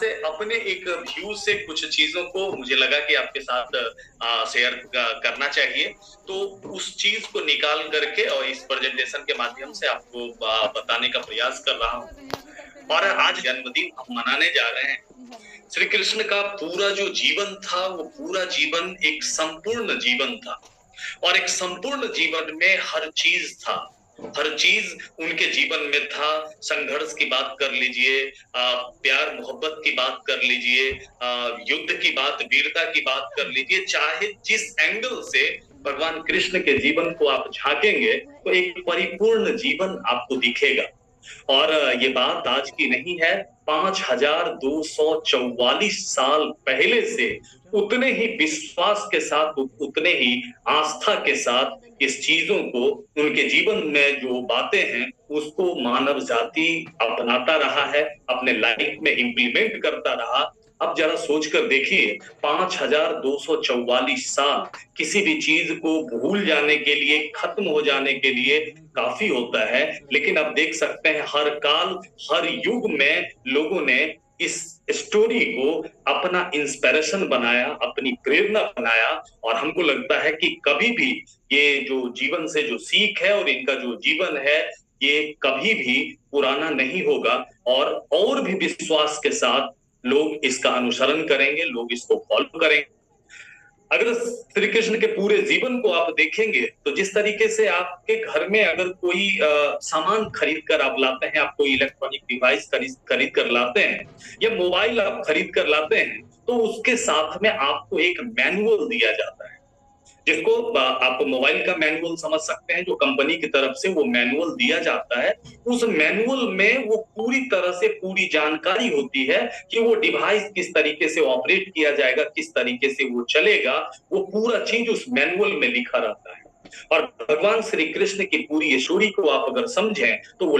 से अपने एक व्यू से कुछ चीजों को मुझे लगा कि आपके साथ शेयर करना चाहिए। तो उस चीज को निकाल करके और इस प्रेजेंटेशन के माध्यम से आपको बताने का प्रयास कर रहा हूँ। और आज जन्मदिन हम मनाने जा रहे हैं। श्री कृष्ण का पूरा जो जीवन था वो पूरा जीवन एक संपूर्ण जीवन था, और एक संपूर्ण जीवन में हर चीज था, हर चीज उनके जीवन में था। संघर्ष की बात कर लीजिए, प्यार मोहब्बत की बात कर लीजिए, युद्ध की बात, वीरता की बात कर लीजिए। चाहे जिस एंगल से भगवान कृष्ण के जीवन को आप झांकेंगे तो एक परिपूर्ण जीवन आपको दिखेगा। और ये बात आज की नहीं है, 5244 साल पहले से उतने ही विश्वास के साथ, उतने ही आस्था के साथ इस चीजों को, उनके जीवन में जो बातें हैं उसको मानव जाति अपनाता रहा है, अपने लाइफ में इंप्लीमेंट करता रहा। अब जरा सोचकर देखिए, 5244 साल किसी भी चीज को भूल जाने के लिए, खत्म हो जाने के लिए काफी होता है। लेकिन अब देख सकते हैं हर काल, हर युग में लोगों ने इस स्टोरी को अपना इंस्पिरेशन बनाया, अपनी प्रेरणा बनाया। और हमको लगता है कि कभी भी ये जो जीवन से जो सीख है और इनका जो जीवन है, ये कभी भी पुराना नहीं होगा। और भी विश्वास के साथ लोग इसका अनुसरण करेंगे, लोग इसको फॉलो करेंगे। अगर श्री कृष्ण के पूरे जीवन को आप देखेंगे तो जिस तरीके से आपके घर में अगर कोई सामान खरीद कर आप लाते हैं, आप कोई इलेक्ट्रॉनिक डिवाइस खरीद कर लाते हैं, या मोबाइल आप खरीद कर लाते हैं, तो उसके साथ में आपको एक मैनुअल दिया जाता है, जिसको आप मोबाइल का मैनुअल समझ सकते हैं, जो कंपनी की तरफ से वो मैनुअल दिया जाता है। उस मैनुअल में वो पूरी तरह से पूरी जानकारी होती है कि वो डिवाइस किस तरीके से ऑपरेट किया जाएगा, किस तरीके से वो चलेगा, वो पूरा चीज उस मैनुअल में लिखा रहता है। और भगवान श्री कृष्ण की पूरी स्टोरी को आप अगर समझें तो वो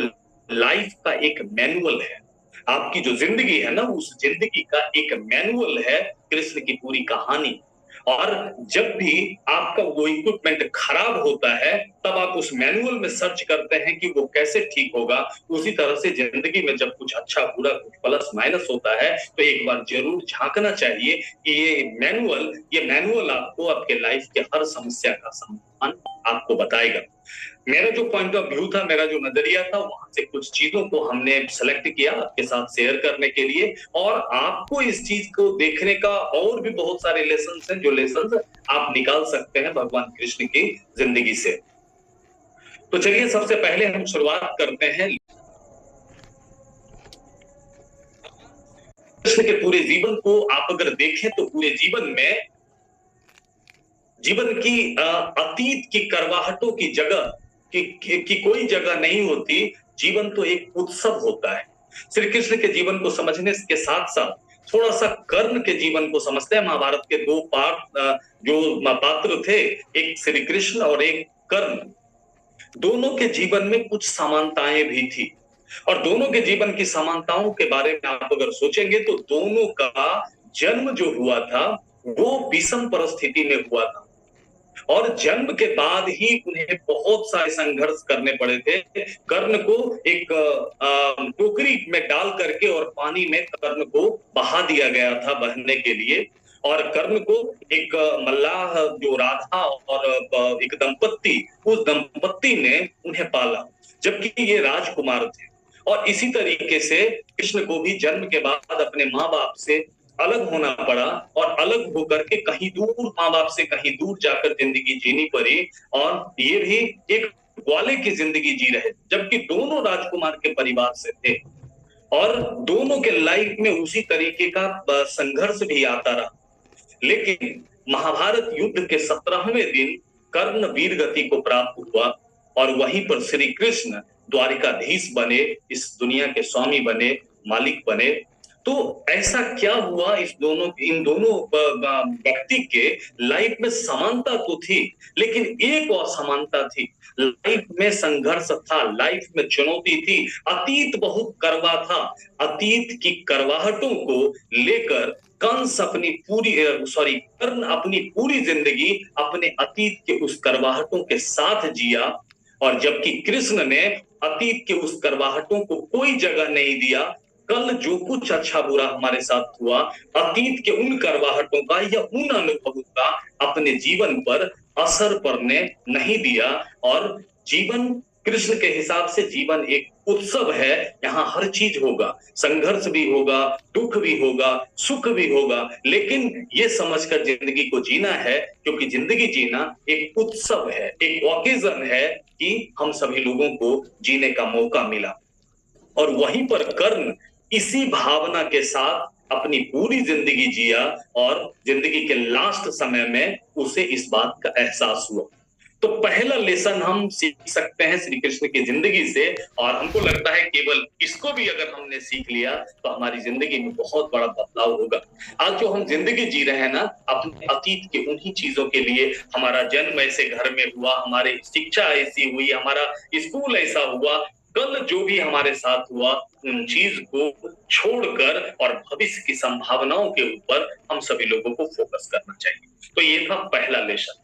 लाइफ का एक मैनुअल है। आपकी जो जिंदगी है ना, उस जिंदगी का एक मैनुअल है कृष्ण की पूरी कहानी। और जब भी आपका वो इक्विपमेंट खराब होता है, तब आप उस मैनुअल में सर्च करते हैं कि वो कैसे ठीक होगा। उसी तरह से जिंदगी में जब कुछ अच्छा बुरा, कुछ प्लस माइनस होता है, तो एक बार जरूर झांकना चाहिए कि ये मैनुअल आपको आपके लाइफ के हर समस्या का समाधान आपको बताएगा। मेरा जो पॉइंट ऑफ व्यू था, मेरा जो नजरिया था, वहां से कुछ चीजों को हमने सेलेक्ट किया आपके साथ शेयर करने के लिए। और आपको इस चीज को देखने का और भी बहुत सारे लेसन हैं, जो लेसन आप निकाल सकते हैं भगवान कृष्ण की जिंदगी से। तो चलिए सबसे पहले हम शुरुआत करते हैं कृष्ण के पूरे जीवन को। आप अगर देखें तो पूरे जीवन की अतीत की करवाहटों की जगह की कोई जगह नहीं होती। जीवन तो एक उत्सव होता है। श्री कृष्ण के जीवन को समझने के साथ साथ थोड़ा सा कर्ण के जीवन को समझते हैं। महाभारत के दो जो पात्र थे, एक श्री कृष्ण और एक कर्ण, दोनों के जीवन में कुछ समानताएं भी थी। और दोनों के जीवन की समानताओं के बारे में आप अगर सोचेंगे तो दोनों का जन्म जो हुआ था वो विषम परिस्थिति में हुआ था, और जन्म के बाद ही उन्हें बहुत सारे संघर्ष करने पड़े थे। कर्ण को एक टोकरी में डाल करके और पानी में कर्ण को बहा दिया गया था बहने के लिए। और कर्ण को एक मल्लाह जो राधा और एक दंपत्ति, उस दंपत्ति ने उन्हें पाला, जबकि ये राजकुमार थे। और इसी तरीके से कृष्ण को भी जन्म के बाद अपने माँ बाप से अलग होना पड़ा, और अलग होकर के कहीं दूर, माँ बाप से कहीं दूर जाकर जिंदगी जीनी पड़ी। और ये भी एक ग्वाले की जिंदगी जी रहे, जबकि दोनों राजकुमार के परिवार से थे। और दोनों के लाइफ में उसी तरीके का संघर्ष भी आता रहा। लेकिन महाभारत युद्ध के 17वें दिन कर्ण वीर गति को प्राप्त हुआ, और वहीं पर श्री कृष्ण द्वारिकाधीश बने, इस दुनिया के स्वामी बने, मालिक बने। तो ऐसा क्या हुआ, इन दोनों व्यक्ति के लाइफ में समानता तो थी, लेकिन एक असमानता थी। लाइफ में संघर्ष था, लाइफ में चुनौती थी, अतीत बहुत कड़वा था। अतीत की करवाहटों को लेकर कंस अपनी पूरी कर्ण अपनी पूरी जिंदगी अपने अतीत के उस करवाहटों के साथ जिया। और जबकि कृष्ण ने अतीत के उस करवाहटों को कोई जगह नहीं दिया, कल जो कुछ अच्छा बुरा हमारे साथ हुआ, अतीत के उन करवाहटों का या उन अनुभवों का अपने जीवन पर असर पड़ने नहीं दिया। और जीवन कृष्ण के हिसाब से जीवन एक उत्सव है। यहाँ हर चीज होगा, संघर्ष भी होगा, दुख भी होगा, सुख भी होगा, लेकिन ये समझकर जिंदगी को जीना है, क्योंकि जिंदगी जीना एक उत्सव है, एक ओकेजन है कि हम सभी लोगों को जीने का मौका मिला। और वहीं पर कर्ण इसी भावना के साथ अपनी पूरी जिंदगी जिया, और जिंदगी के लास्ट समय में उसे इस बात का एहसास हुआ। तो पहला लेसन हम सीख सकते हैं श्री कृष्ण की जिंदगी से, और हमको लगता है केवल इसको भी अगर हमने सीख लिया तो हमारी जिंदगी में बहुत बड़ा बदलाव होगा। आज जो हम जिंदगी जी रहे हैं ना, अपने अतीत के उन्हीं चीजों के लिए, हमारा जन्म ऐसे घर में हुआ, हमारी शिक्षा ऐसी हुई, हमारा स्कूल ऐसा हुआ, कल जो भी हमारे साथ हुआ, उन चीज को छोड़कर और भविष्य की संभावनाओं के ऊपर हम सभी लोगों को फोकस करना चाहिए। तो ये था पहला लेसन।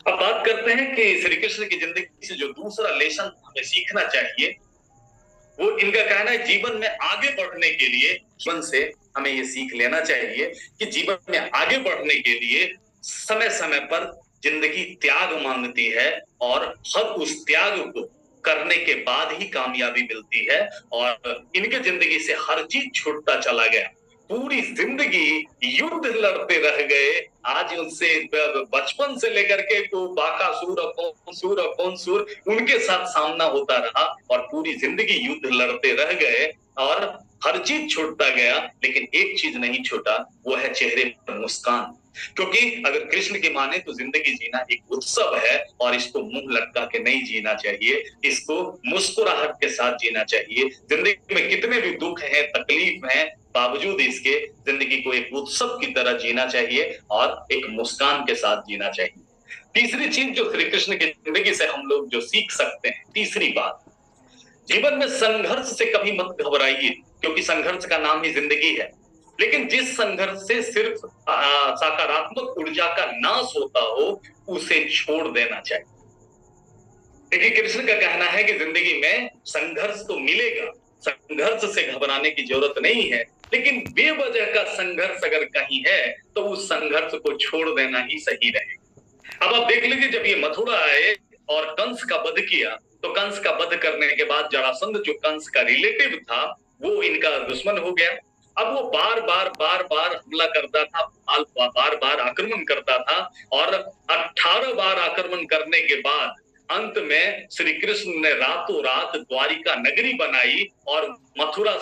अब बात करते हैं कि श्री कृष्ण की जिंदगी से जो दूसरा लेसन हमें सीखना चाहिए, वो इनका कहना है जीवन में आगे बढ़ने के लिए, जीवन से हमें ये सीख लेना चाहिए कि जीवन में आगे बढ़ने के लिए समय समय पर जिंदगी त्याग मांगती है, और हर उस त्याग को करने के बाद ही कामयाबी मिलती है। और इनके जिंदगी से हर चीज छूटता चला गया, पूरी जिंदगी युद्ध लड़ते रह गए। आज उनसे बचपन से लेकर के तो बाकासुर और कौन सुर उनके साथ सामना होता रहा, और पूरी जिंदगी युद्ध लड़ते रह गए, और हर चीज छूटता गया, लेकिन एक चीज नहीं छूटा, वो है चेहरे पर मुस्कान। क्योंकि अगर कृष्ण की माने तो जिंदगी जीना एक उत्सव है, और इसको मुंह लटका के नहीं जीना चाहिए, इसको मुस्कुराहट के साथ जीना चाहिए। जिंदगी में कितने भी दुख हैं, तकलीफ हैं, बावजूद इसके जिंदगी को एक उत्सव की तरह जीना चाहिए, और एक मुस्कान के साथ जीना चाहिए। तीसरी चीज जो श्री कृष्ण की जिंदगी से हम लोग जो सीख सकते हैं, तीसरी बात, जीवन में संघर्ष से कभी मत घबराइए, क्योंकि संघर्ष का नाम ही जिंदगी है। लेकिन जिस संघर्ष से सिर्फ सकारात्मक ऊर्जा का नाश होता हो, उसे छोड़ देना चाहिए। देखिए, कृष्ण का कहना है कि जिंदगी में संघर्ष तो मिलेगा, संघर्ष से घबराने की जरूरत नहीं है, लेकिन बेवजह का संघर्ष अगर कहीं है तो उस संघर्ष को छोड़ देना ही सही रहेगा। अब आप देख लीजिए, जब ये मथुरा आए और कंस का वध किया, तो कंस का वध करने के बाद जरासंध जो कंस का रिलेटिव था, वो इनका दुश्मन हो गया। अब वो बार बार हमला करता था, बार बार आक्रमण करता था, और 18 बार आक्रमण करने के बाद अंत में श्री कृष्ण ने रातों रात द्वारिका नगरी बनाई, और मथुरा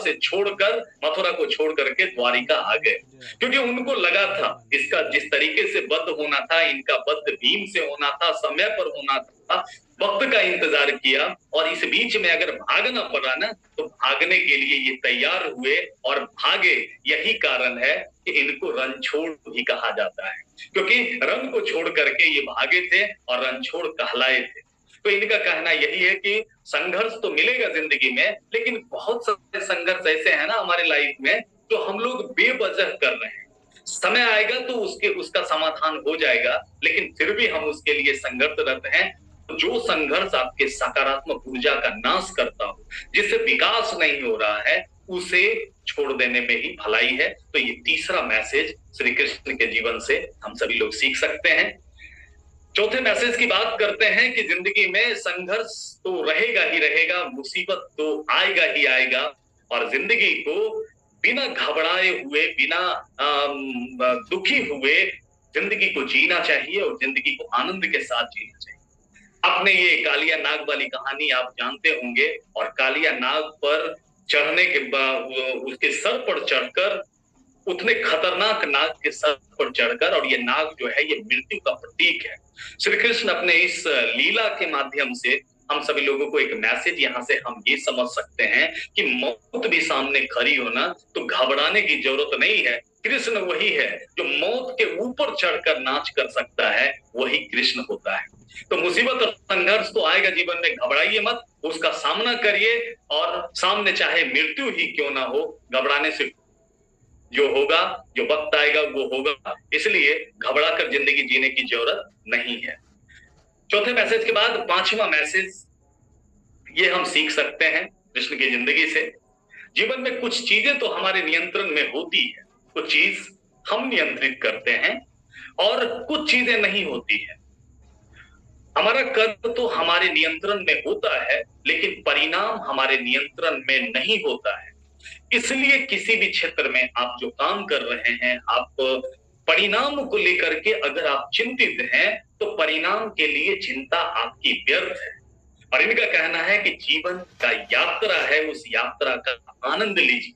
को छोड़ करके द्वारिका आ गए। क्योंकि उनको लगा था इसका जिस तरीके से वध होना था, इनका वध भीम से होना था, समय पर होना था, वक्त का इंतजार किया, और इस बीच में अगर भागना पड़ा ना, तो भागने के लिए ये तैयार हुए और भागे। यही कारण है कि इनको रणछोड़ भी कहा जाता है, क्योंकि रण को छोड़ करके ये भागे थे और रणछोड़ कहलाए थे। तो इनका कहना यही है कि संघर्ष तो मिलेगा जिंदगी में, लेकिन बहुत सारे संघर्ष ऐसे हैं ना हमारे लाइफ में, जो हम लोग बेवजह कर रहे हैं। समय आएगा तो उसका समाधान हो जाएगा, लेकिन फिर भी हम उसके लिए संघर्षरत हैं। जो संघर्ष आपके सकारात्मक ऊर्जा का नाश करता हो, जिससे विकास नहीं हो रहा है, उसे छोड़ देने में ही भलाई है। तो ये तीसरा मैसेज श्री कृष्ण के जीवन से हम सभी लोग सीख सकते हैं। चौथे मैसेज की बात करते हैं कि जिंदगी में संघर्ष तो रहेगा ही रहेगा, मुसीबत तो आएगा ही आएगा, और जिंदगी को बिना घबराए हुए, बिना दुखी हुए जिंदगी को जीना चाहिए, और जिंदगी को आनंद के साथ जीना चाहिए। आपने ये कालिया नाग वाली कहानी आप जानते होंगे, और कालिया नाग पर चढ़ने के बाद उसके सर पर चढ़कर, उतने खतरनाक नाग के सर पर चढ़कर, और ये नाग जो है ये मृत्यु का प्रतीक है। श्री कृष्ण अपने इस लीला के माध्यम से हम सभी लोगों को एक मैसेज यहाँ से हम ये समझ सकते हैं कि मौत भी सामने खड़ी हो ना, तो घबराने की जरूरत नहीं है। कृष्ण वही है जो मौत के ऊपर चढ़कर नाच कर सकता है, वही कृष्ण होता है। तो मुसीबत और संघर्ष तो आएगा जीवन में, घबराइए मत, उसका सामना करिए, और सामने चाहे मृत्यु ही क्यों ना हो, घबराने से जो होगा, जो वक्त आएगा वो होगा, इसलिए घबराकर जिंदगी जीने की जरूरत नहीं है। चौथे मैसेज के बाद पांचवा मैसेज ये हम सीख सकते हैं कृष्ण की जिंदगी से। जीवन में कुछ चीजें तो हमारे नियंत्रण में होती है, कुछ चीज हम नियंत्रित करते हैं और कुछ चीजें नहीं होती है। हमारा कर्म तो हमारे नियंत्रण में होता है, लेकिन परिणाम हमारे नियंत्रण में नहीं होता है। इसलिए किसी भी क्षेत्र में आप जो काम कर रहे हैं, आप परिणाम को लेकर के अगर आप चिंतित हैं, तो परिणाम के लिए चिंता आपकी व्यर्थ है। और इनका कहना है कि जीवन का यात्रा है, उस यात्रा का आनंद लीजिए।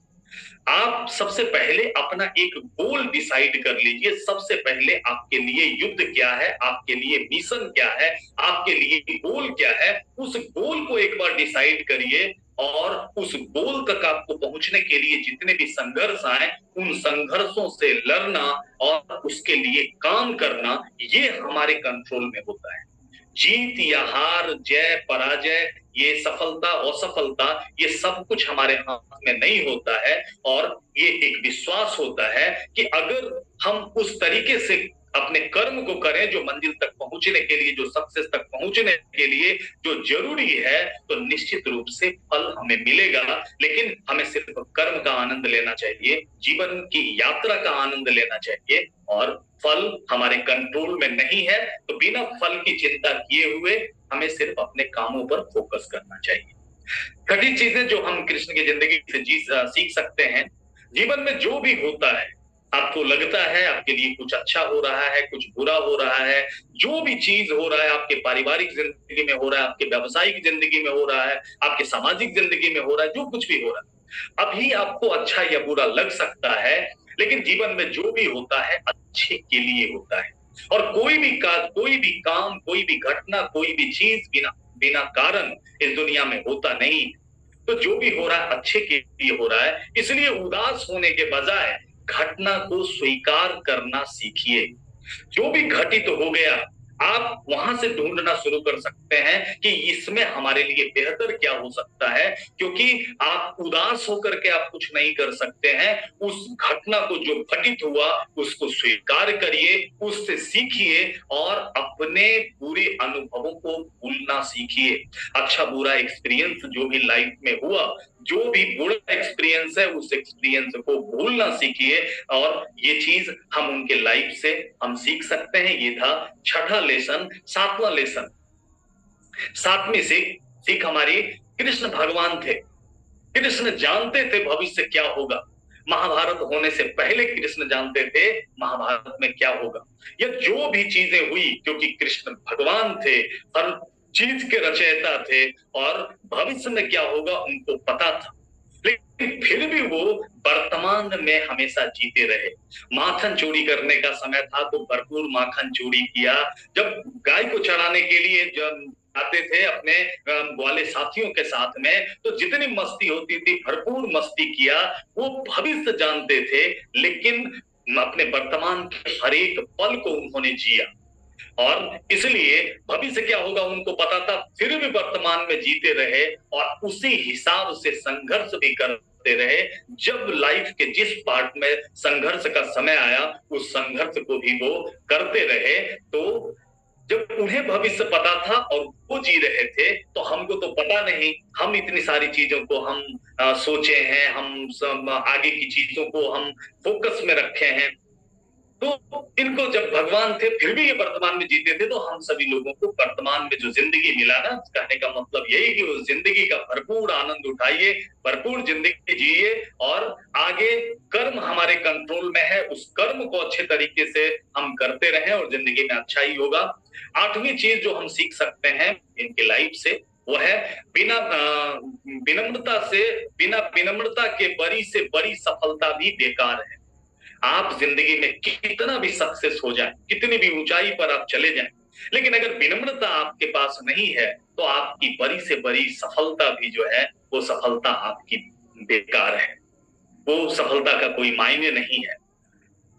आप सबसे पहले अपना एक गोल डिसाइड कर लीजिए। सबसे पहले आपके लिए युद्ध क्या है, आपके लिए मिशन क्या है, आपके लिए गोल क्या है, उस गोल को एक बार डिसाइड करिए। और उस गोल तक आपको पहुंचने के लिए जितने भी संघर्ष आए, उन संघर्षों से लड़ना और उसके लिए काम करना, ये हमारे कंट्रोल में होता है। जीत या हार, जय पराजय, ये सफलता असफलता, ये सब कुछ हमारे हाथ में नहीं होता है। और ये एक विश्वास होता है कि अगर हम उस तरीके से अपने कर्म को करें जो मंजिल तक पहुंचने के लिए, जो सक्सेस तक पहुंचने के लिए जो जरूरी है, तो निश्चित रूप से फल हमें मिलेगा। लेकिन हमें सिर्फ कर्म का आनंद लेना चाहिए, जीवन की यात्रा का आनंद लेना चाहिए। और फल हमारे कंट्रोल में नहीं है, तो बिना फल की चिंता किए हुए हमें सिर्फ अपने कामों पर फोकस करना चाहिए। छठी चीजें जो हम कृष्ण की जिंदगी से सीख सकते हैं, जीवन में जो भी होता है, आपको लगता है आपके लिए कुछ अच्छा हो रहा है, कुछ बुरा हो रहा है, जो भी चीज हो रहा है, आपके पारिवारिक जिंदगी में हो रहा है, आपके व्यावसायिक जिंदगी में हो रहा है, आपके सामाजिक जिंदगी में हो रहा है, जो कुछ भी हो रहा है, अभी आपको अच्छा या बुरा लग सकता है, लेकिन जीवन में जो भी होता है अच्छे के लिए होता है। और कोई भी काज, कोई भी काम, कोई भी घटना, कोई भी चीज बिना बिना कारण इस दुनिया में होता नहीं। तो जो भी हो रहा है अच्छे के लिए हो रहा है। इसलिए उदास होने के बजाय घटना को स्वीकार करना सीखिए। जो भी घटित हो गया, आप वहां से ढूंढना शुरू कर सकते हैं कि इसमें हमारे लिए बेहतर क्या हो सकता है। क्योंकि आप उदास होकर के आप कुछ नहीं कर सकते हैं। उस घटना को जो घटित हुआ उसको स्वीकार करिए, उससे सीखिए और अपने बुरे अनुभवों को भूलना सीखिए। अच्छा बुरा एक्सपीरियंस जो भी लाइफ में हुआ, जो भी बुरा एक्सपीरियंस है, उस एक्सपीरियंस को भूलना सीखिए। और ये चीज हम उनके लाइफ से हम सीख सकते हैं। ये था छठा लेसन। सातवां लेसन, सातवीं सीख हमारी, कृष्ण भगवान थे। कृष्ण जानते थे भविष्य क्या होगा। महाभारत होने से पहले कृष्ण जानते थे महाभारत में क्या होगा। या जो भी चीजें हुई, क्योंकि कृष्ण भगवान थे, हर चीज के रचयिता थे, और भविष्य में क्या होगा उनको पता था। लेकिन फिर भी वो वर्तमान में हमेशा जीते रहे। माखन चोरी करने का समय था तो भरपूर माखन चोरी किया। जब गाय को चराने के लिए जब आते थे अपने वाले साथियों के साथ में, तो जितनी मस्ती होती थी भरपूर मस्ती किया। वो भविष्य जानते थे, लेकिन अपने वर्तमान के हर एक पल को उन्होंने जिया। और इसलिए भविष्य क्या होगा उनको पता था, फिर भी वर्तमान में जीते रहे और उसी हिसाब से संघर्ष भी करते रहे। जब लाइफ के जिस पार्ट में संघर्ष का समय आया, उस संघर्ष को भी वो करते रहे। तो जब उन्हें भविष्य पता था और वो जी रहे थे, तो हमको तो पता नहीं। हम इतनी सारी चीजों को हम सोचे हैं, हम सब आगे की चीजों को हम फोकस में रखे हैं। तो इनको जब भगवान थे फिर भी ये वर्तमान में जीते थे, तो हम सभी लोगों को वर्तमान में जो जिंदगी मिला ना, कहने का मतलब यही कि उस जिंदगी का भरपूर आनंद उठाइए, भरपूर जिंदगी जिए। और आगे कर्म हमारे कंट्रोल में है, उस कर्म को अच्छे तरीके से हम करते रहें और जिंदगी में अच्छा ही होगा। आठवीं चीज जो हम सीख सकते हैं इनके लाइफ से, वो है बिना विनम्रता के बड़ी से बड़ी सफलता भी बेकार है। आप जिंदगी में कितना भी सक्सेस हो जाए, कितनी भी ऊंचाई पर आप चले जाएं, लेकिन अगर विनम्रता आपके पास नहीं है, तो आपकी बड़ी से बड़ी सफलता भी जो है वो सफलता आपकी बेकार है। वो सफलता का कोई मायने नहीं है।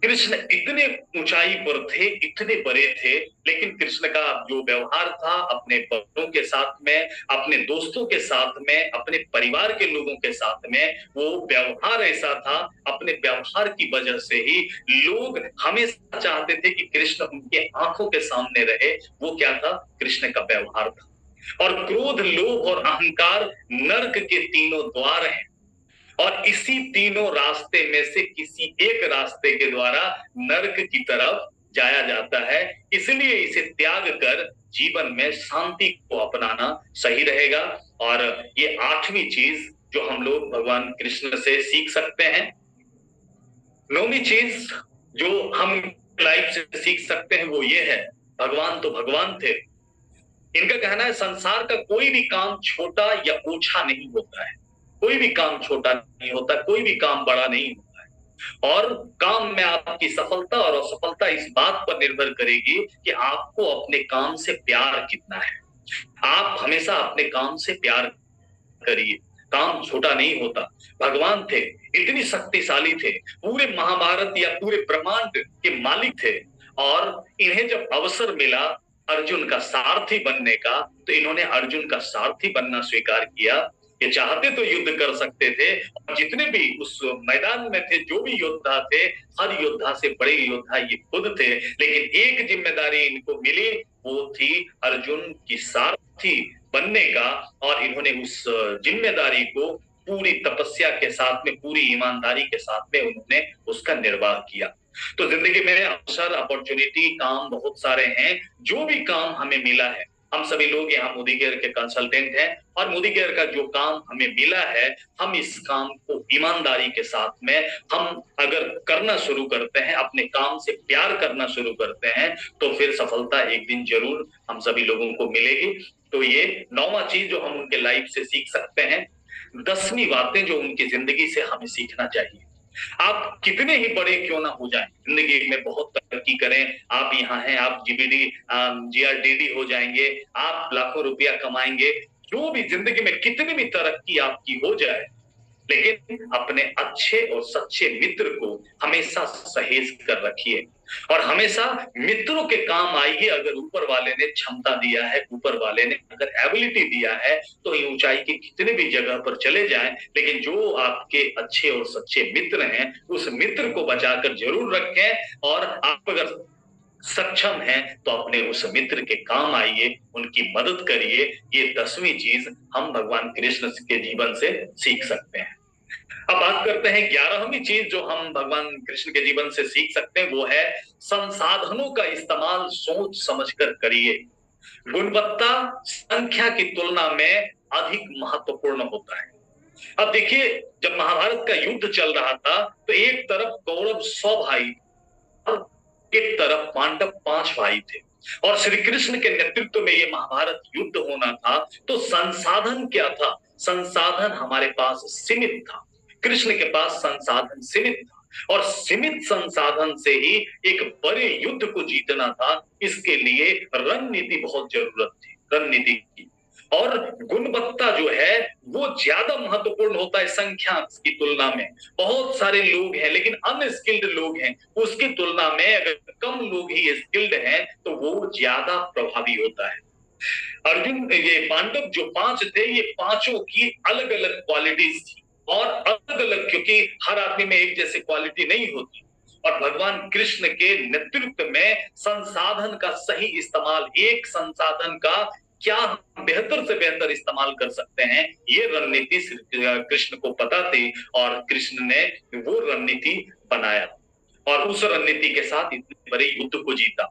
कृष्ण इतने ऊंचाई पर थे, इतने बड़े थे, लेकिन कृष्ण का जो व्यवहार था अपने बड़ों के साथ में, अपने दोस्तों के साथ में, अपने परिवार के लोगों के साथ में, वो व्यवहार ऐसा था। अपने व्यवहार की वजह से ही लोग हमेशा चाहते थे कि कृष्ण उनके आंखों के सामने रहे। वो क्या था? कृष्ण का व्यवहार था। और क्रोध, लोभ और अहंकार नर्क के तीनों द्वार हैं। और इसी तीनों रास्ते में से किसी एक रास्ते के द्वारा नरक की तरफ जाया जाता है। इसलिए इसे त्याग कर जीवन में शांति को अपनाना सही रहेगा। और ये आठवीं चीज जो हम लोग भगवान कृष्ण से सीख सकते हैं। नौवीं चीज जो हम लाइफ से सीख सकते हैं वो ये है, भगवान तो भगवान थे। इनका कहना है संसार का कोई भी काम छोटा या ओछा नहीं होता है। कोई भी काम छोटा नहीं होता, कोई भी काम बड़ा नहीं होता है। और काम में आपकी सफलता और असफलता इस बात पर निर्भर करेगी कि आपको अपने काम से प्यार कितना है। आप हमेशा अपने काम से प्यार करिए। काम छोटा नहीं होता। भगवान थे, इतनी शक्तिशाली थे, पूरे महाभारत या पूरे ब्रह्मांड के मालिक थे। और इन्हें जब अवसर मिला अर्जुन का सारथी बनने का, तो इन्होंने अर्जुन का सारथी बनना स्वीकार किया। ये चाहते तो युद्ध कर सकते थे, और जितने भी उस मैदान में थे, जो भी योद्धा थे, हर योद्धा से बड़े योद्धा ये खुद थे। लेकिन एक जिम्मेदारी इनको मिली, वो थी अर्जुन की सारथी बनने का। और इन्होंने उस जिम्मेदारी को पूरी तपस्या के साथ में, पूरी ईमानदारी के साथ में उन्होंने उसका निर्वाह किया। तो जिंदगी में अवसर, अपॉर्चुनिटी, काम बहुत सारे हैं। जो भी काम हमें मिला है, हम सभी लोग यहाँ मोदी केयर के कंसल्टेंट हैं, और मोदी केयर का जो काम हमें मिला है, हम इस काम को ईमानदारी के साथ में हम अगर करना शुरू करते हैं, अपने काम से प्यार करना शुरू करते हैं, तो फिर सफलता एक दिन जरूर हम सभी लोगों को मिलेगी। तो ये नौवां चीज जो हम उनके लाइफ से सीख सकते हैं। 10वीं बातें जो उनकी जिंदगी से हमें सीखना चाहिए। आप कितने ही बड़े क्यों ना हो जाएं, जिंदगी में बहुत तरक्की करें, आप यहाँ हैं, आप जीबीडी जीआरडीडी हो जाएंगे, आप लाखों रुपया कमाएंगे, जो भी जिंदगी में कितनी भी तरक्की आपकी हो जाए, लेकिन अपने अच्छे और सच्चे मित्र को हमेशा सहेज कर रखिए। और हमेशा मित्रों के काम आइए। अगर ऊपर वाले ने क्षमता दिया है, ऊपर वाले ने अगर एबिलिटी दिया है, तो ऊंचाई के कितने भी जगह पर चले जाएं, लेकिन जो आपके अच्छे और सच्चे मित्र हैं, उस मित्र को बचाकर जरूर रखें। और आप अगर सक्षम हैं तो अपने उस मित्र के काम आइए, उनकी मदद करिए। ये 10वीं चीज हम भगवान कृष्ण के जीवन से सीख सकते हैं। अब बात करते हैं 11वीं चीज जो हम भगवान कृष्ण के जीवन से सीख सकते हैं, वो है संसाधनों का इस्तेमाल सोच समझकर करिए। गुणवत्ता संख्या की तुलना में अधिक महत्वपूर्ण होता है। अब देखिए, जब महाभारत का युद्ध चल रहा था, तो एक तरफ कौरव 100 भाई, एक तरफ पांडव 5 भाई थे। और श्री कृष्ण के नेतृत्व में ये महाभारत युद्ध होना था। तो संसाधन क्या था? संसाधन हमारे पास सीमित था, कृष्ण के पास संसाधन सीमित था। और सीमित संसाधन से ही एक बड़े युद्ध को जीतना था। इसके लिए रणनीति बहुत जरूरत थी, रणनीति की। और गुणवत्ता जो है वो ज्यादा महत्वपूर्ण होता है संख्या की तुलना में। बहुत सारे लोग हैं लेकिन अनस्किल्ड लोग हैं, उसकी तुलना में अगर कम लोग ही स्किल्ड हैं तो वो ज्यादा प्रभावी होता है। अर्जुन, ये पांडव जो 5 थे, ये पांचों की अलग अलग क्वालिटीज थी, और अलग अलग, क्योंकि हर आदमी में एक जैसी क्वालिटी नहीं होती। और भगवान कृष्ण के नेतृत्व में संसाधन का सही इस्तेमाल, एक संसाधन का क्या बेहतर से बेहतर इस्तेमाल कर सकते हैं, ये रणनीति कृष्ण को पता थी। और कृष्ण ने वो रणनीति बनाया और उस रणनीति के साथ इतने बड़े युद्ध को जीता।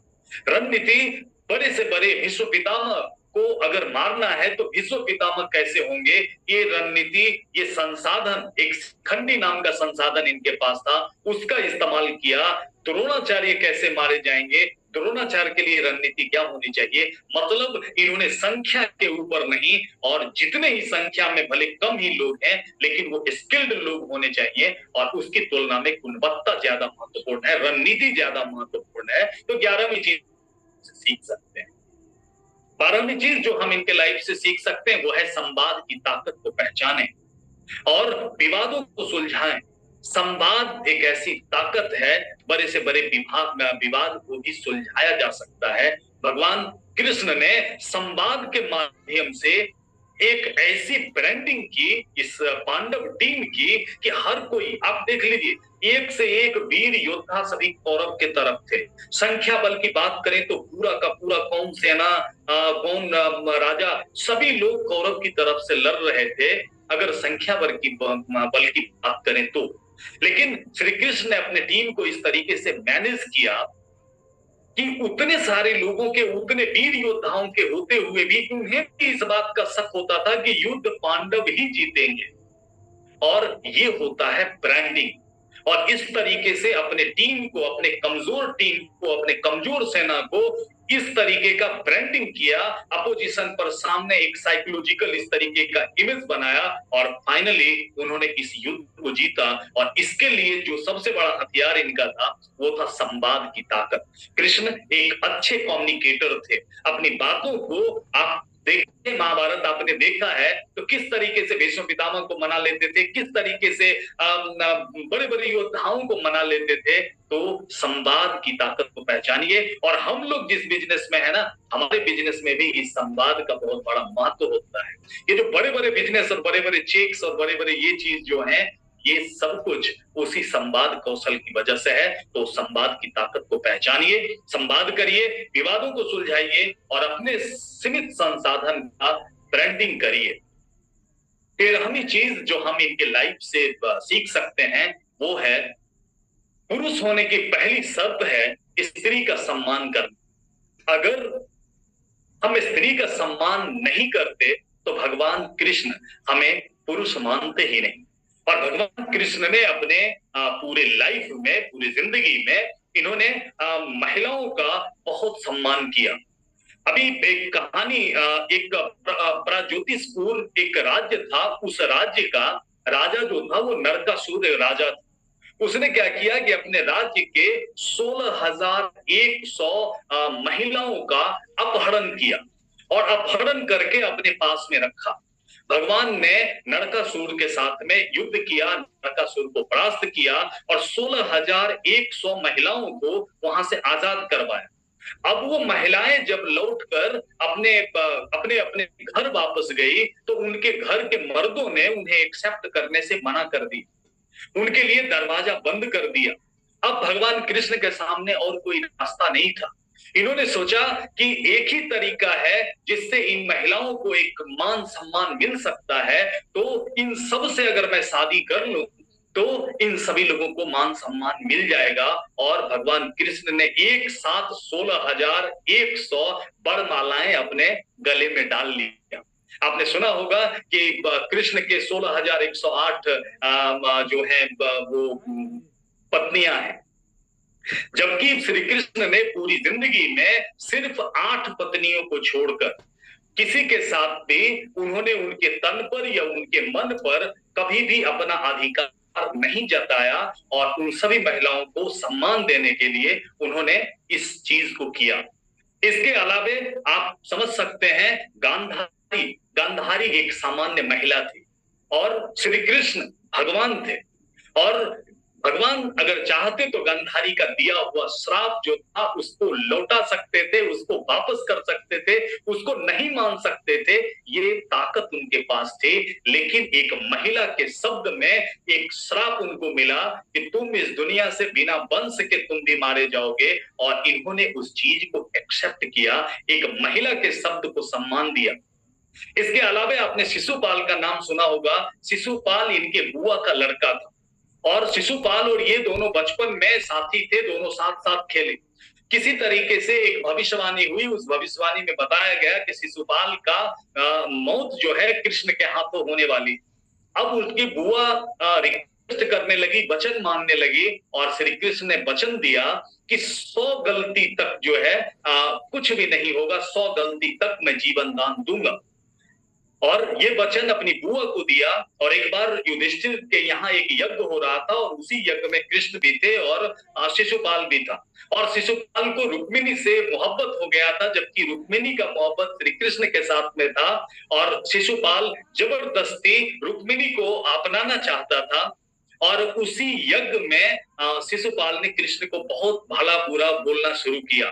रणनीति, बड़े से बड़े भीष्म पितामह को अगर मारना है तो भीष्म पितामह कैसे होंगे, ये रणनीति, ये संसाधन, एक खंडी नाम का संसाधन इनके पास था, उसका इस्तेमाल किया। द्रोणाचार्य कैसे मारे जाएंगे, द्रोणाचार्य के लिए रणनीति क्या होनी चाहिए। मतलब इन्होंने संख्या के ऊपर नहीं, और जितने ही संख्या में भले कम ही लोग हैं, लेकिन वो स्किल्ड लोग होने चाहिए, और उसकी तुलना में गुणवत्ता ज्यादा महत्वपूर्ण है, रणनीति ज्यादा महत्वपूर्ण है। तो 11वीं चीज सीख सकते हैं। 12वीं चीज जो हम इनके लाइफ से सीख सकते हैं वो है संवाद की ताकत को पहचानें और विवादों को सुलझाएं। संवाद एक ऐसी ताकत है, बड़े से बड़े विवाद को भी सुलझाया जा सकता है। भगवान कृष्ण ने संवाद के माध्यम से एक ऐसी ब्रांडिंग की इस पांडव टीम की कि हर कोई, आप देख लीजिए, एक से एक वीर योद्धा सभी कौरव के तरफ थे। संख्या बल की बात करें तो पूरा का पूरा कौन सेना, कौन राजा, सभी लोग कौरव की तरफ से लड़ रहे थे। अगर संख्या बल की बात करें तो। लेकिन श्री कृष्ण ने अपने टीम को इस तरीके से मैनेज किया कि उतने सारे लोगों के, उतने वीर योद्धाओं के होते हुए भी उन्हें भी इस बात का शक होता था कि युद्ध पांडव ही जीतेंगे। और ये होता है ब्रांडिंग। और इस तरीके से अपने टीम को, अपने कमजोर टीम को, अपने कमजोर सेना को इस तरीके का ब्रांडिंग किया, अपोजिशन पर सामने एक साइकोलॉजिकल इस तरीके का इमेज बनाया, और फाइनली उन्होंने इस युद्ध को जीता। और इसके लिए जो सबसे बड़ा हथियार इनका था वो था संवाद की ताकत। कृष्ण एक अच्छे कम्युनिकेटर थे। अपनी बातों को आप देखिए, महाभारत आपने देखा है तो किस तरीके से भीष्म पितामह को मना लेते थे, किस तरीके से बड़े बड़े योद्धाओं को मना लेते थे। तो संवाद की ताकत को पहचानिए। और हम लोग जिस बिजनेस में है ना, हमारे बिजनेस में भी इस संवाद का बहुत बड़ा महत्व होता है। ये जो बड़े बड़े बिजनेस और बड़े बड़े चेक्स और बड़े बड़े ये चीज जो है, ये सब कुछ उसी संवाद कौशल की वजह से है। तो संवाद की ताकत को पहचानिए, संवाद करिए, विवादों को सुलझाइए और अपने सीमित संसाधन का ब्रांडिंग करिए। 13वीं चीज जो हम इनके लाइफ से सीख सकते हैं वो है, पुरुष होने की पहली शर्त है स्त्री का सम्मान करना। अगर हम स्त्री का सम्मान नहीं करते तो भगवान कृष्ण हमें पुरुष मानते ही नहीं। और भगवान कृष्ण ने अपने पूरे लाइफ में, पूरी जिंदगी में इन्होंने महिलाओं का बहुत सम्मान किया। अभी एक कहानी, एक प्राज्योतिषपुर एक राज्य था, उस राज्य का राजा जो था वो नरकासुर राजा था। उसने क्या किया कि अपने राज्य के 16,100 महिलाओं का अपहरण किया और अपहरण करके अपने पास में रखा। भगवान ने नरकासुर के साथ में युद्ध किया, नरकासुर को परास्त किया और 16,100 महिलाओं को वहां से आजाद करवाया। अब वो महिलाएं जब लौटकर अपने अपने अपने घर वापस गई तो उनके घर के मर्दों ने उन्हें एक्सेप्ट करने से मना कर दी, उनके लिए दरवाजा बंद कर दिया। अब भगवान कृष्ण के सामने और कोई रास्ता नहीं था। इन्होंने सोचा कि एक ही तरीका है जिससे इन महिलाओं को एक मान सम्मान मिल सकता है, तो इन सब से अगर मैं शादी कर लूं तो इन सभी लोगों को मान सम्मान मिल जाएगा। और भगवान कृष्ण ने एक साथ 16,100 वरमालाएं अपने गले में डाल लिया। आपने सुना होगा कि कृष्ण के 16,108 जो है वो पत्नियां हैं, जबकि श्री कृष्ण ने पूरी जिंदगी में सिर्फ 8 पत्नियों को छोड़कर किसी के साथ भी उन्होंने उनके तन पर या उनके मन पर कभी भी अपना अधिकार नहीं जताया। और उन सभी महिलाओं को सम्मान देने के लिए उन्होंने इस चीज को किया। इसके अलावे आप समझ सकते हैं, गांधारी एक सामान्य महिला थी और श्री कृष्ण भगवान थे। और भगवान अगर चाहते तो गांधारी का दिया हुआ श्राप जो था उसको लौटा सकते थे, उसको वापस कर सकते थे, उसको नहीं मान सकते थे। ये ताकत उनके पास थी। लेकिन एक महिला के शब्द में एक श्राप उनको मिला कि तुम इस दुनिया से बिना वंश के तुम भी मारे जाओगे। और इन्होंने उस चीज को एक्सेप्ट किया, एक महिला के शब्द को सम्मान दिया। इसके अलावा आपने शिशुपाल का नाम सुना होगा। शिशुपाल इनके बुआ का लड़का था और शिशुपाल और ये दोनों बचपन में साथी थे, दोनों साथ साथ खेले। किसी तरीके से एक भविष्यवाणी हुई, उस भविष्यवाणी में बताया गया कि शिशुपाल का मौत जो है कृष्ण के हाथों होने वाली। अब उनकी बुआ रिक्वेस्ट करने लगी, वचन मांगने लगी और श्री कृष्ण ने वचन दिया कि 100 गलती तक जो है कुछ भी नहीं होगा, 100 गलती तक मैं जीवन दान दूंगा। और ये वचन अपनी बुआ को दिया। और एक बार युधिष्ठिर के यहाँ एक यज्ञ हो रहा था और उसी यज्ञ में कृष्ण भी थे और शिशुपाल भी था। और शिशुपाल को रुक्मिणी से मोहब्बत हो गया था, जबकि रुक्मिणी का मोहब्बत श्री कृष्ण के साथ में था। और शिशुपाल जबरदस्ती रुक्मिणी को अपनाना चाहता था। और उसी यज्ञ में शिशुपाल ने कृष्ण को बहुत भला बुरा बोलना शुरू किया।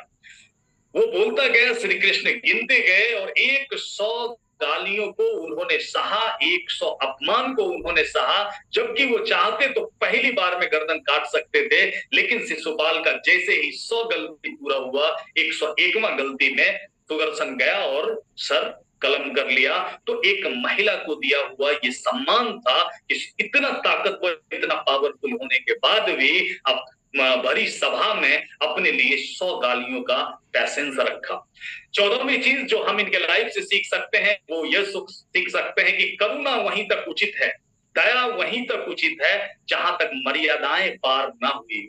वो बोलता गया, श्री कृष्ण गिनते गए और 100 गालियों को उन्होंने सहा, 100 अपमान को उन्होंने सहा। जबकि वो चाहते तो पहली बार में गर्दन काट सकते थे, लेकिन शिशुपाल का जैसे ही 100 गलती पूरा हुआ, 101वां गलती में सुदर्शन गया और सर कलम कर लिया, तो एक महिला को दिया हुआ ये सम्मान था कि इतना ताकतवर, इतना पावरफुल होने के बाद भी अब भरी सभा में अपने लिए 100 गालियों का पैसेंस रखा। 14वीं चीज जो हम इनके लाइफ से सीख सकते हैं वो यह सीख सकते हैं कि करुणा वहीं तक उचित है, दया वहीं तक उचित है जहां तक मर्यादाएं पार ना हुई,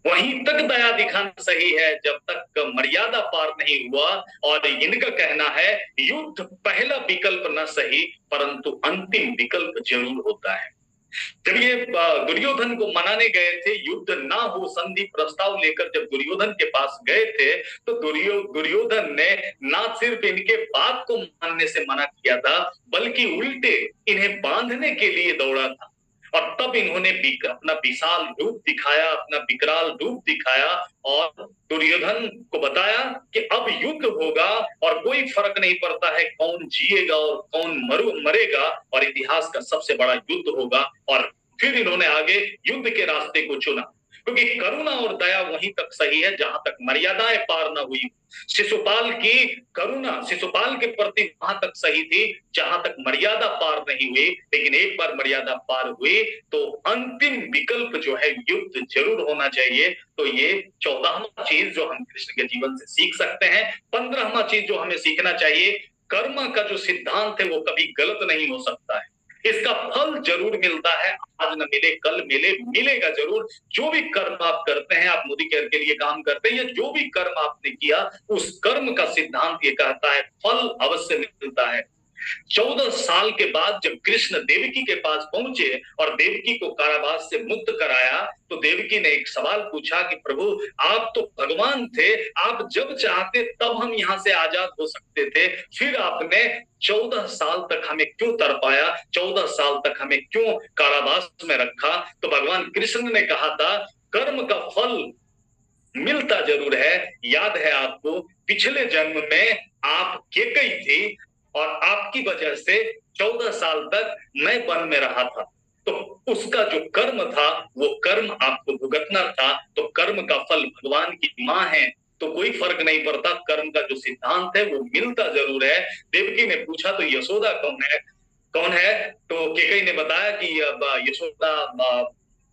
वहीं तक दया दिखाना सही है जब तक मर्यादा पार नहीं हुआ। और इनका कहना है युद्ध पहला विकल्प न सही परंतु अंतिम विकल्प जरूर होता है। जब ये दुर्योधन को मनाने गए थे, युद्ध ना हो संधि प्रस्ताव लेकर जब दुर्योधन के पास गए थे, तो दुर्योधन ने ना सिर्फ इनके बात को मानने से मना किया था बल्कि उल्टे इन्हें बांधने के लिए दौड़ा था। और तब इन्होंने अपना विशाल रूप दिखाया, अपना विकराल रूप दिखाया और दुर्योधन को बताया कि अब युद्ध होगा और कोई फर्क नहीं पड़ता है कौन जिएगा और कौन मरेगा, और इतिहास का सबसे बड़ा युद्ध होगा। और फिर इन्होंने आगे युद्ध के रास्ते को चुना, क्योंकि करुणा और दया वहीं तक सही है जहां तक मर्यादाएं पार न हुई। शिशुपाल की करुणा शिशुपाल के प्रति वहां तक सही थी जहां तक मर्यादा पार नहीं हुई, लेकिन एक बार मर्यादा पार हुई तो अंतिम विकल्प जो है युद्ध जरूर होना चाहिए। तो ये 14वां चीज जो हम कृष्ण के जीवन से सीख सकते हैं। 15वां चीज जो हमें सीखना चाहिए, कर्म का जो सिद्धांत है वो कभी गलत नहीं हो सकता है, इसका फल जरूर मिलता है, आज न मिले कल मिले, मिलेगा जरूर। जो भी कर्म आप करते हैं, आप मोदी केयर के लिए काम करते हैं या जो भी कर्म आपने किया, उस कर्म का सिद्धांत ये कहता है फल अवश्य मिलता है। 14 साल के बाद जब कृष्ण देवकी के पास पहुंचे और देवकी को कारावास से मुक्त कराया, तो देवकी ने एक सवाल पूछा कि प्रभु आप तो भगवान थे, आप जब चाहते तब हम यहाँ से आजाद हो सकते थे, फिर आपने 14 साल तक हमें क्यों तरपाया, 14 साल तक हमें क्यों कारावास में रखा? तो भगवान कृष्ण ने कहा था कर्म का फल मिलता जरूर है। याद है आपको पिछले जन्म में आप केकई थी और आपकी वजह से 14 साल तक मैं वन में रहा था, तो उसका जो कर्म था वो कर्म आपको भुगतना था। तो कर्म का फल भगवान की माँ है, तो कोई फर्क नहीं पड़ता, कर्म का जो सिद्धांत है वो मिलता जरूर है। देवकी ने पूछा तो यशोदा कौन है? तो केकई ने बताया कि यशोदा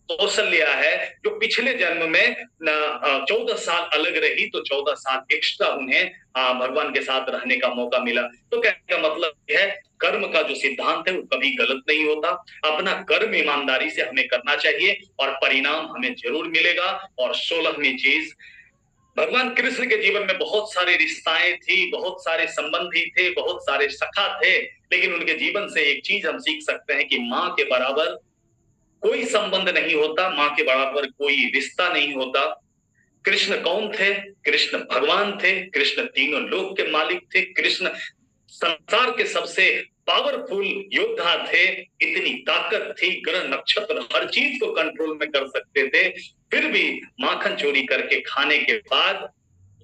कौशल्या है, जो पिछले जन्म में 14 साल अलग रही, तो 14 साल एक्स्ट्रा उन्हें भगवान के साथ रहने का मौका मिला। तो कहने का मतलब है कर्म का जो सिद्धांत है वो कभी गलत नहीं होता, अपना कर्म ईमानदारी से हमें करना चाहिए और परिणाम हमें जरूर मिलेगा। और 16वीं चीज, भगवान कृष्ण के जीवन में बहुत सारे रिश्ताएं थी, बहुत सारे संबंधी थे, बहुत सारे सखा थे, लेकिन उनके जीवन से एक चीज हम सीख सकते हैं कि माँ के बराबर कोई संबंध नहीं होता, माँ के बराबर कोई रिश्ता नहीं होता। कृष्ण कौन थे? कृष्ण भगवान थे, कृष्ण तीनों लोक के मालिक थे, कृष्ण संसार के सबसे पावरफुल योद्धा थे, इतनी ताकत थी, ग्रह नक्षत्र हर चीज को कंट्रोल में कर सकते थे, फिर भी माखन चोरी करके खाने के बाद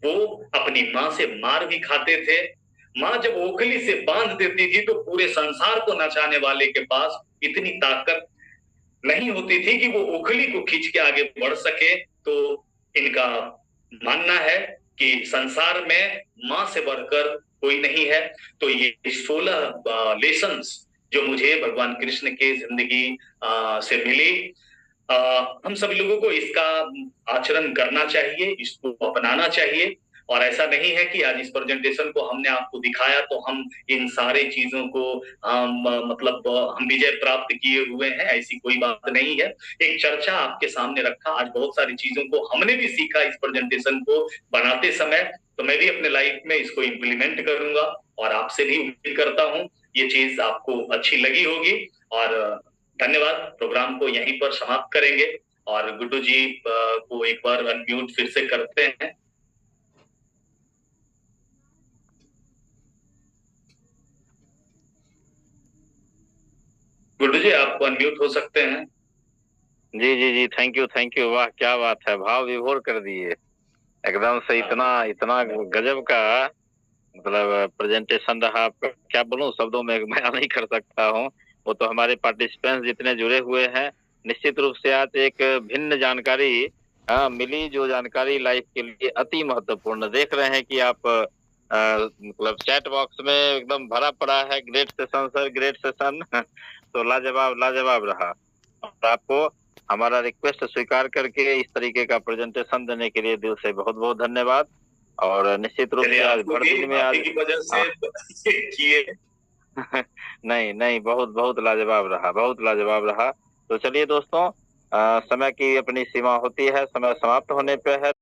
वो अपनी माँ से मार भी खाते थे। माँ जब ओखली से बांध देती थी तो पूरे संसार को नचाने वाले के पास इतनी ताकत नहीं होती थी कि वो ओखली को खींच के आगे बढ़ सके। तो इनका मानना है कि संसार में माँ से बढ़कर कोई नहीं है। तो ये 16 लेसन्स जो मुझे भगवान कृष्ण के जिंदगी से मिली, हम सभी लोगों को इसका आचरण करना चाहिए, इसको अपनाना चाहिए। और ऐसा नहीं है कि आज इस प्रेजेंटेशन को हमने आपको दिखाया तो हम इन सारे चीजों को मतलब हम विजय प्राप्त किए हुए हैं, ऐसी कोई बात नहीं है। एक चर्चा आपके सामने रखा, आज बहुत सारी चीजों को हमने भी सीखा इस प्रेजेंटेशन को बनाते समय, तो मैं भी अपने लाइफ में इसको इम्प्लीमेंट करूंगा और आपसे भी उम्मीद करता हूँ ये चीज आपको अच्छी लगी होगी। और धन्यवाद, प्रोग्राम को यहीं पर समाप्त करेंगे और गुड्डू जी को एक बार अनम्यूट फिर से करते हैं। गुड्डू जी आप अनम्यूट हो सकते हैं। जी जी जी, थैंक यू। वाह क्या बात है, भाव विभोर कर दिए एकदम से। इतना गजब का मतलब प्रेजेंटेशन रहा आपका, क्या बोलूं, शब्दों में बयान नहीं कर सकता हूं। वो तो हमारे पार्टिसिपेंट्स जितने जुड़े हुए हैं, निश्चित रूप से आज एक भिन्न जानकारी मिली, जो जानकारी लाइफ के लिए अति महत्वपूर्ण। देख रहे हैं कि आप मतलब चैट बॉक्स में एकदम भरा पड़ा है, great session sir, great session. तो लाजवाब लाजवाब रहा। और आपको हमारा रिक्वेस्ट स्वीकार करके इस तरीके का प्रेजेंटेशन देने के लिए दिल से बहुत बहुत धन्यवाद। और निश्चित रूप चलिए से आज आपको भर भी दिन में आप आज ही की वजह से किए। नहीं नहीं, बहुत बहुत लाजवाब रहा, बहुत लाजवाब रहा। तो चलिए दोस्तों, समय की अपनी सीमा होती है, समय समाप्त होने पे है।